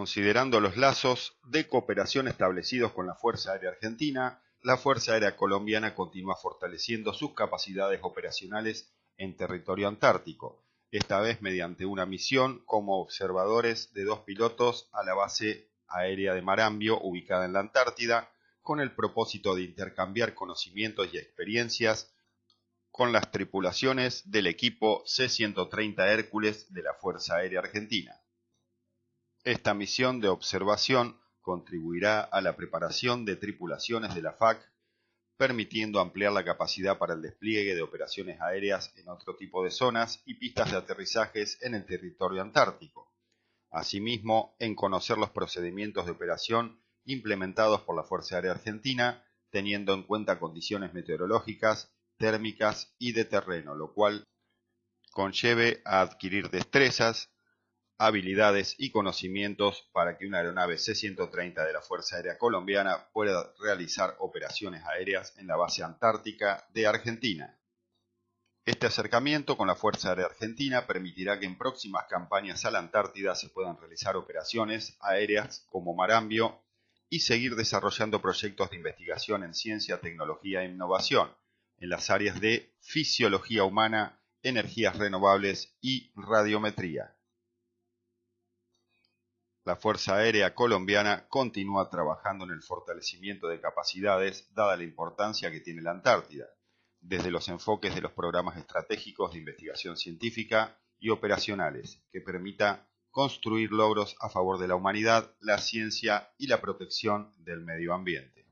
Considerando los lazos de cooperación establecidos con la Fuerza Aérea Argentina, la Fuerza Aérea Colombiana continúa fortaleciendo sus capacidades operacionales en territorio antártico, esta vez mediante una misión como observadores de 2 pilotos a la base aérea de Marambio, ubicada en la Antártida, con el propósito de intercambiar conocimientos y experiencias con las tripulaciones del equipo C-130 Hércules de la Fuerza Aérea Argentina. Esta misión de observación contribuirá a la preparación de tripulaciones de la FAC, permitiendo ampliar la capacidad para el despliegue de operaciones aéreas en otro tipo de zonas y pistas de aterrizajes en el territorio antártico. Asimismo, en conocer los procedimientos de operación implementados por la Fuerza Aérea Argentina, teniendo en cuenta condiciones meteorológicas, térmicas y de terreno, lo cual conlleve a adquirir destrezas, habilidades y conocimientos para que una aeronave C-130 de la Fuerza Aérea Colombiana pueda realizar operaciones aéreas en la base antártica de Argentina. Este acercamiento con la Fuerza Aérea Argentina permitirá que en próximas campañas a la Antártida se puedan realizar operaciones aéreas como Marambio y seguir desarrollando proyectos de investigación en ciencia, tecnología e innovación en las áreas de fisiología humana, energías renovables y radiometría. La Fuerza Aérea Colombiana continúa trabajando en el fortalecimiento de capacidades, dada la importancia que tiene la Antártida, desde los enfoques de los programas estratégicos de investigación científica y operacionales, que permita construir logros a favor de la humanidad, la ciencia y la protección del medio ambiente.